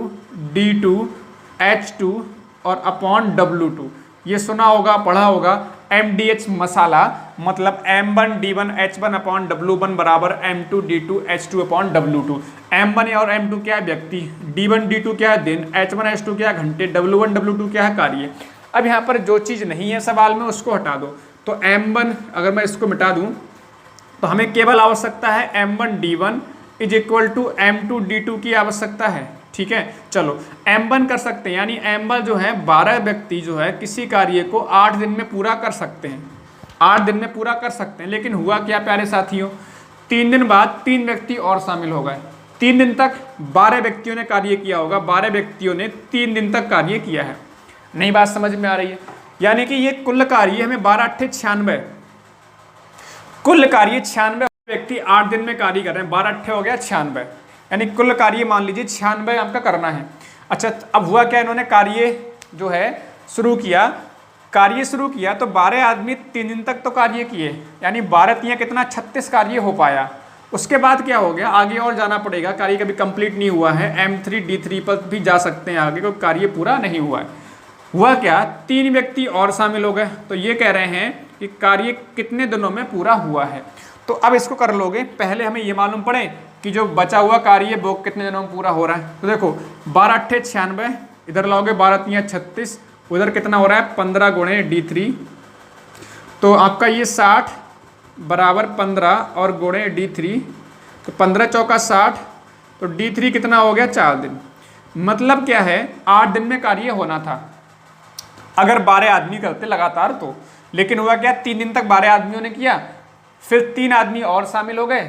D2 H2 और अपॉन W2, ये सुना होगा, पढ़ा होगा। MDH मसाला मतलब M1 D1 H1 upon W1 बराबर M2 D2 H2 upon W2। M1 और M2 क्या है, व्यक्ति, D1 D2 क्या है, दिन, H1 H2 क्या है, घंटे, W1 W2 क्या है, कार्य। अब यहाँ पर जो चीज़ नहीं है सवाल में उसको हटा दो। तो M1 अगर मैं इसको मिटा दूँ तो हमें केवल आवश्यकता है M1 D1 is equal to M2 D2 की आवश्यकता है, ठीक है। चलो M1 कर सकते हैं, यानी M1 जो है 12 व्यक्ति जो है किसी कार्य को 8 दिन में पूरा कर सकते हैं, 8 दिन में पूरा कर सकते हैं। लेकिन हुआ क्या प्यारे साथियों, 3 दिन बाद 3 व्यक्ति और शामिल हो गए। 3 दिन तक 12 व्यक्तियों ने कार्य किया होगा, 12 व्यक्तियों ने 3 दिन तक कार्य किया है। नई बात समझ में आ रही है? यानी कि ये कुल कार्य हमें 12 8 96, कुल कार्य 96 व्यक्ति 8 दिन में कार्य कर रहे हैं, 12 8 हो गया 96, यानी कुल कार्य मान लीजिए 96 आपका करना है। अच्छा, अब हुआ क्या, इन्होंने कार्य जो है शुरू किया, कार्य शुरू किया तो 12 आदमी 3 दिन तक तो कार्य किए, यानी 12 3 कितना 36 कार्य हो पाया। उसके बाद क्या हो गया, आगे और जाना पड़ेगा, कार्य कभी कंप्लीट नहीं हुआ है, M3 D3 पर भी जा सकते हैं आगे, क्योंकि कार्य पूरा नहीं हुआ है। हुआ क्या, 3 व्यक्ति और शामिल हो गए, तो ये कह रहे हैं कि कार्य कितने दिनों में पूरा हुआ है। तो अब इसको कर लोगे, पहले हमें ये मालूम पड़े कि जो बचा हुआ कार्य वो कितने दिनों में पूरा हो रहा है। तो देखो 12 8 96, इधर लाओगे 12 3 36, उधर कितना हो रहा है 15 गुणे D3, तो आपका ये 60 बराबर 15 और गुणे D3, तो 15 चौका 60, तो D3 कितना हो गया 4 दिन। मतलब क्या है, 8 दिन में कार्य होना था अगर 12 आदमी करते लगातार तो। लेकिन हुआ क्या, 3 दिन तक 12 आदमियों ने किया, फिर 3 आदमी और शामिल हो गए,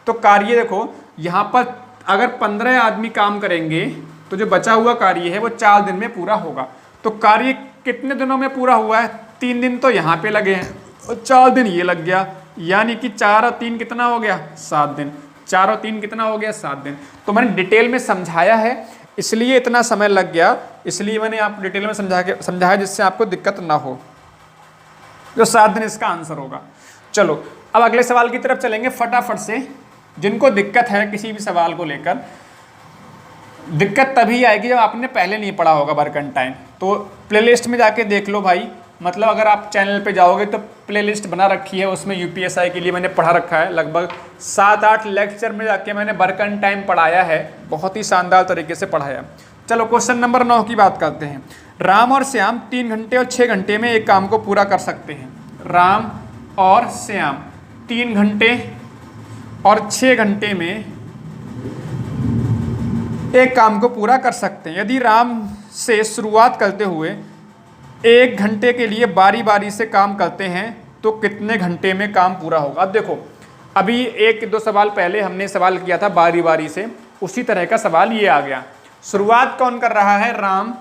तो कार्य देखो यहाँ पर अगर 15 आदमी काम करेंगे तो जो बचा हुआ कार्य है वो 4 दिन में पूरा होगा। तो कार्य कितने दिनों में पूरा हुआ है, 3 दिन तो यहाँ पे लगे हैं और 4 दिन ये लग गया, यानी कि 4 और 3 कितना हो गया 7 दिन, 4 और 3 कितना हो गया 7 दिन। तो मैंने डिटेल में समझाया है, इसलिए इतना समय लग गया, इसलिए मैंने आप डिटेल में समझाया जिससे आपको दिक्कत ना हो। जो 7 दिन इसका आंसर होगा। चलो अब अगले सवाल की तरफ चलेंगे फटाफट से। जिनको दिक्कत है किसी भी सवाल को लेकर, दिक्कत तभी आएगी जब आपने पहले नहीं पढ़ा होगा बर्कंटाइन, तो प्लेलिस्ट में जाके देख लो भाई, मतलब अगर आप चैनल पे जाओगे तो प्लेलिस्ट बना रखी है, उसमें यूपीएसआई के लिए मैंने पढ़ा रखा है। लगभग 7-8 लेक्चर में जाके मैंने बर्कन टाइम पढ़ाया है, बहुत ही शानदार तरीके से पढ़ाया। चलो क्वेश्चन नंबर 9 की बात करते हैं। राम और श्याम 3 घंटे और 6 घंटे में एक काम को पूरा कर सकते हैं। राम और श्याम 3 घंटे और 6 घंटे में एक काम को पूरा कर सकते हैं। यदि राम से शुरुआत करते हुए 1 घंटे के लिए बारी बारी से काम करते हैं तो कितने घंटे में काम पूरा होगा। अब देखो, अभी 1-2 सवाल पहले हमने सवाल किया था बारी बारी से, उसी तरह का सवाल ये आ गया। शुरुआत कौन कर रहा है? राम,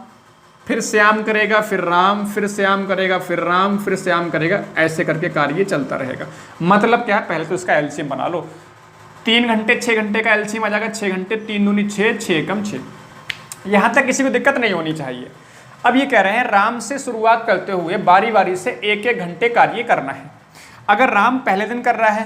फिर श्याम करेगा, फिर राम, फिर श्याम करेगा, फिर राम, फिर श्याम करेगा, ऐसे करके कार्य चलता रहेगा। मतलब क्या है, पहले तो इसका एलसीएम बना लो। 3 घंटे 6 घंटे का एलसीएम आ जाएगा 6 घंटे, 3 दूनी 6, 6 कम 6। यहाँ तक किसी को दिक्कत नहीं होनी चाहिए। अब ये कह रहे हैं राम से शुरुआत करते हुए बारी बारी से 1-1 घंटे कार्य करना है। अगर राम पहले दिन कर रहा है,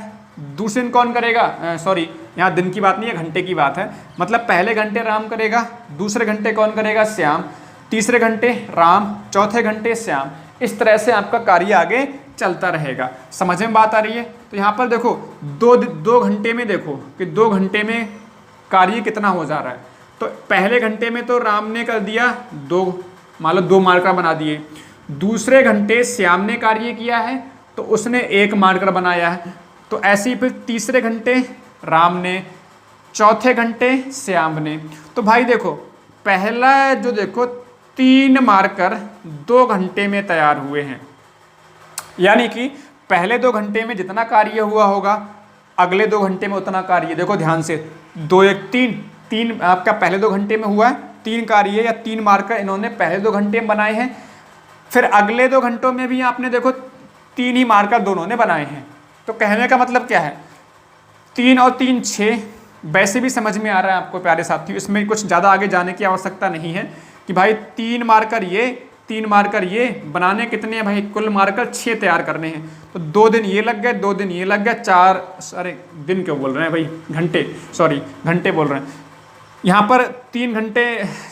दूसरे दिन कौन करेगा? सॉरी, यहाँ दिन की बात नहीं है, घंटे की बात है। मतलब पहले घंटे राम करेगा, दूसरे घंटे कौन करेगा? श्याम, तीसरे घंटे राम, चौथे घंटे श्याम। इस तरह से आपका कार्य आगे चलता रहेगा। समझ में बात आ रही है? तो यहाँ पर देखो, दो घंटे में देखो कि 2 घंटे में कार्य कितना हो जा रहा है। तो पहले घंटे में तो राम ने कर दिया 2, मान लो 2 मार्कर बना दिए। दूसरे घंटे श्याम ने कार्य किया है तो उसने 1 मार्कर बनाया है। तो ऐसे ही फिर तीसरे घंटे राम ने, चौथे घंटे श्याम ने। तो भाई देखो, पहला जो देखो 3 मार्कर 2 घंटे में तैयार हुए हैं। यानी कि पहले 2 घंटे में जितना कार्य हुआ होगा, अगले 2 घंटे में उतना कार्य। देखो ध्यान से, 2 1 3 आपका पहले 2 घंटे में हुआ है 3 कार्य या 3 मार्कर इन्होंने पहले 2 घंटे में बनाए हैं। फिर अगले 2 घंटों में भी आपने देखो 3 ही मार्कर दोनों ने बनाए हैं। तो कहने का मतलब क्या है, 3 और 3 6। वैसे भी समझ में आ रहा है आपको प्यारे साथियों, इसमें कुछ ज़्यादा आगे जाने की आवश्यकता नहीं है कि भाई 3 मार्कर ये, 3 मार्कर ये बनाने कितने हैं भाई? कुल मार्कर 6 तैयार करने हैं। तो 2 दिन ये लग गए, 2 दिन ये लग गए, 4, अरे दिन क्यों बोल रहे हैं भाई, घंटे, सॉरी घंटे बोल रहे हैं। यहाँ पर 3 घंटे,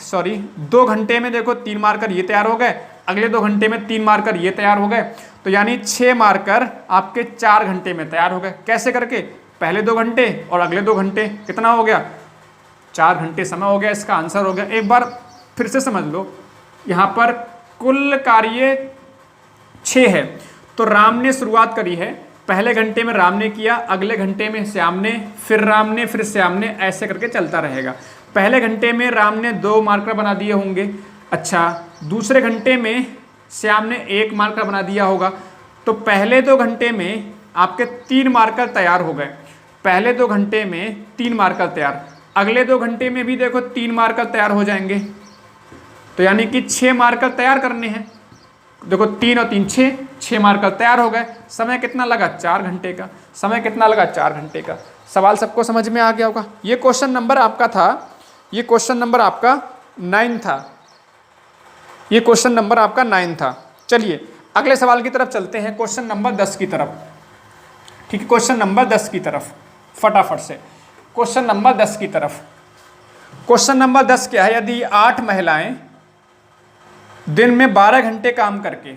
सॉरी 2 घंटे में देखो 3 मार्कर ये तैयार हो गए, अगले 2 घंटे में 3 मार्कर ये तैयार हो गए। तो यानी 6 मार्कर आपके 4 घंटे में तैयार हो गए। कैसे करके? पहले 2 घंटे और अगले 2 घंटे, कितना हो गया? 4 घंटे समय हो गया। इसका आंसर हो गया। एक बार फिर से समझ लो, यहाँ पर कुल कार्य 6 है। तो राम ने शुरुआत करी है, पहले घंटे में राम ने किया, अगले घंटे में श्याम ने, फिर राम ने, फिर श्याम ने, ऐसे करके चलता रहेगा। पहले घंटे में राम ने 2 मार्कर बना दिए होंगे। अच्छा, दूसरे घंटे में श्याम ने 1 मार्कर बना दिया होगा। तो पहले 2 घंटे में आपके 3 मार्कर तैयार हो गए। पहले 2 घंटे में 3 मार्कर तैयार, अगले 2 घंटे में भी देखो 3 मार्कर तैयार हो जाएंगे। तो यानी कि 6 मार्कर तैयार करने हैं। देखो 3 और 3 6 मार्कर तैयार हो गए। समय कितना लगा? 4 घंटे का। समय कितना लगा? 4 घंटे का। सवाल सबको समझ में आ गया होगा। ये क्वेश्चन नंबर आपका था, ये क्वेश्चन नंबर आपका 9 था। ये क्वेश्चन नंबर आपका 9 था। चलिए अगले सवाल की तरफ चलते हैं, क्वेश्चन नंबर 10 की तरफ। ठीक है, क्वेश्चन नंबर 10 की तरफ फटाफट से। क्वेश्चन नंबर 10 की तरफ। क्वेश्चन नंबर 10 क्या है? यदि 8 महिलाएं दिन में 12 घंटे काम करके,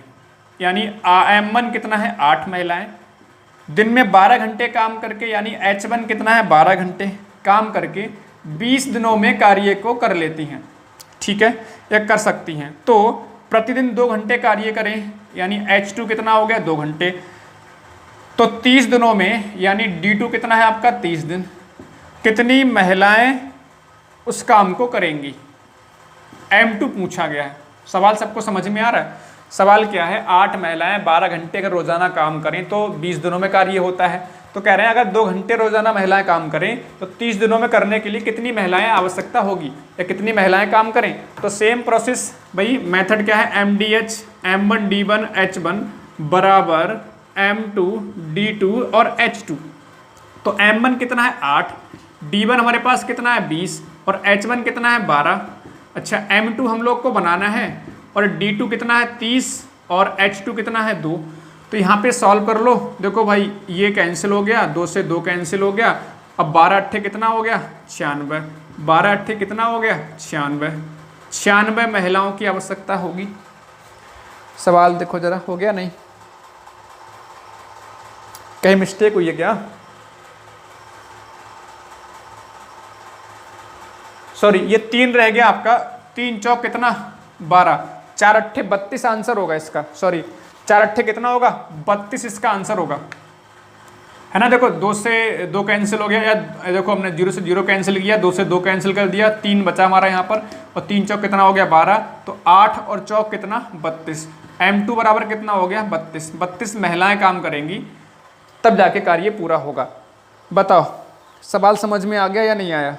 यानी M1 कितना है? 8 महिलाएं दिन में 12 घंटे काम करके, यानी H1 कितना है? 12 घंटे काम करके 20 दिनों में कार्य को कर लेती हैं। ठीक है, या कर सकती हैं। तो प्रतिदिन 2 घंटे कार्य करें, यानी H2 कितना हो गया? 2 घंटे। तो 30 दिनों में, यानी D2 कितना है आपका? 30 दिन। कितनी महिलाएं उस काम को करेंगी? M2 पूछा गया है। सवाल सबको समझ में आ रहा है? सवाल क्या है? 8 महिलाएं 12 घंटे अगर रोजाना काम करें तो 20 दिनों में कार्य होता है। तो कह रहे हैं अगर 2 घंटे रोजाना महिलाएं काम करें तो 30 दिनों में करने के लिए कितनी महिलाएं आवश्यकता होगी, या कितनी महिलाएं काम करें। तो सेम प्रोसेस भाई, मेथड क्या है? MDH M1 D1 H1 बराबर M2 D2 और H2। तो M1 कितना है? 8, D1 हमारे पास कितना है? 20 और H1 कितना है? 12। अच्छा, M2 हम लोग को बनाना है और D2 कितना है? 30 और H2 कितना है? 2। तो यहाँ पे सॉल्व कर लो। देखो भाई, ये कैंसिल हो गया, 2 से 2 कैंसिल हो गया। अब 12 अट्ठे कितना हो गया? 96। 12 अट्ठे कितना हो गया? 96। 96 महिलाओं की आवश्यकता होगी। सवाल देखो जरा, हो गया नहीं, कहीं मिस्टेक हुई है क्या? सॉरी, ये 3 रह गया आपका, 3 चौक कितना 12, 4 अट्ठे 32 आंसर होगा इसका। सॉरी, 4 अट्ठे कितना होगा 32 इसका आंसर होगा, है ना। देखो 2 से 2 कैंसिल हो गया, या देखो हमने 0 से 0 कैंसिल किया, 2 से 2 कैंसिल कर दिया, 3 बचा हमारा यहाँ पर, और 3 चौक कितना हो गया 12, तो 8 और चौक कितना 32, M2 बराबर कितना हो गया 32। 32 महिलाएं काम करेंगी तब जाके कार्य पूरा होगा। बताओ सवाल समझ में आ गया या नहीं आया?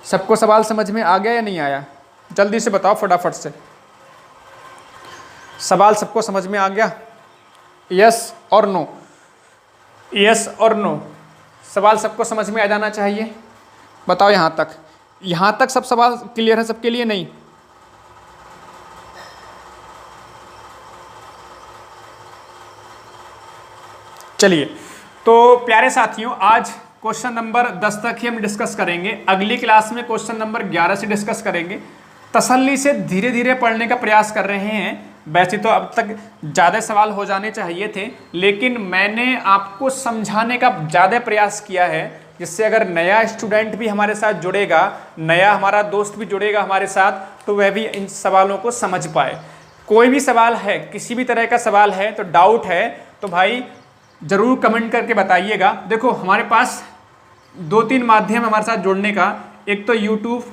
सबको सवाल समझ में आ गया या नहीं आया? जल्दी से बताओ फटाफट से, सवाल सबको समझ में आ गया? यस और नो, यस और नो, सवाल सबको समझ में आ जाना चाहिए। बताओ यहाँ तक सब सवाल क्लियर है सबके लिए? नहीं, चलिए तो प्यारे साथियों, आज क्वेश्चन नंबर 10 तक ही हम डिस्कस करेंगे। अगली क्लास में क्वेश्चन नंबर 11 से डिस्कस करेंगे। तसल्ली से धीरे धीरे पढ़ने का प्रयास कर रहे हैं। वैसे तो अब तक ज़्यादा सवाल हो जाने चाहिए थे, लेकिन मैंने आपको समझाने का ज़्यादा प्रयास किया है, जिससे अगर नया स्टूडेंट भी हमारे साथ जुड़ेगा, नया हमारा दोस्त भी जुड़ेगा हमारे साथ, तो वह भी इन सवालों को समझ पाए। कोई भी सवाल है, किसी भी तरह का सवाल है, तो डाउट है तो भाई ज़रूर कमेंट करके बताइएगा। देखो हमारे पास 2-3 माध्यम हमारे साथ जुड़ने का। एक तो यूट्यूब,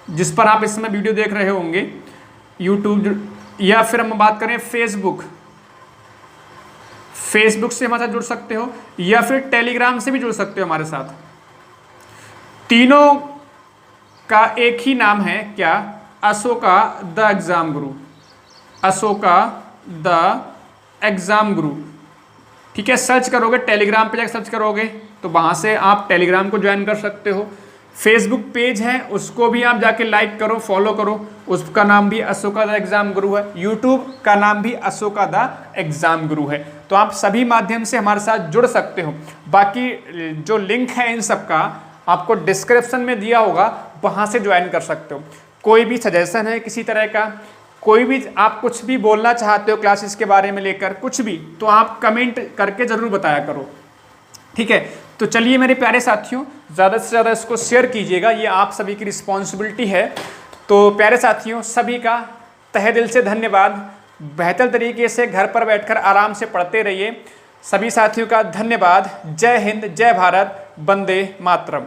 जिस पर आप इसमें वीडियो देख रहे होंगे, यूट्यूब, या फिर हम बात करें फेसबुक से हमारे साथ जुड़ सकते हो, या फिर टेलीग्राम से भी जुड़ सकते हो हमारे साथ। तीनों का एक ही नाम है, क्या? Ashoka the exam Guru, Ashoka the exam गुरु। ठीक है, सर्च करोगे, टेलीग्राम पे जाकर सर्च करोगे तो वहाँ से आप टेलीग्राम को ज्वाइन कर सकते हो। फेसबुक पेज है, उसको भी आप जाके लाइक करो, फॉलो करो, उसका नाम भी अशोका द एग्जाम गुरु है। यूट्यूब का नाम भी अशोका द एग्जाम गुरु है। तो आप सभी माध्यम से हमारे साथ जुड़ सकते हो। बाकी जो लिंक है इन सब का आपको डिस्क्रिप्शन में दिया होगा, वहाँ से ज्वाइन कर सकते हो। कोई भी सजेशन है किसी तरह का, कोई भी आप कुछ भी बोलना चाहते हो क्लासेस के बारे में लेकर कुछ भी, तो आप कमेंट करके ज़रूर बताया करो। ठीक है, तो चलिए मेरे प्यारे साथियों, ज़्यादा से ज़्यादा इसको शेयर कीजिएगा, ये आप सभी की रिस्पॉन्सिबिलिटी है। तो प्यारे साथियों, सभी का तहे दिल से धन्यवाद। बेहतर तरीके से घर पर बैठकर आराम से पढ़ते रहिए। सभी साथियों का धन्यवाद। जय हिंद, जय भारत, वंदे मातरम।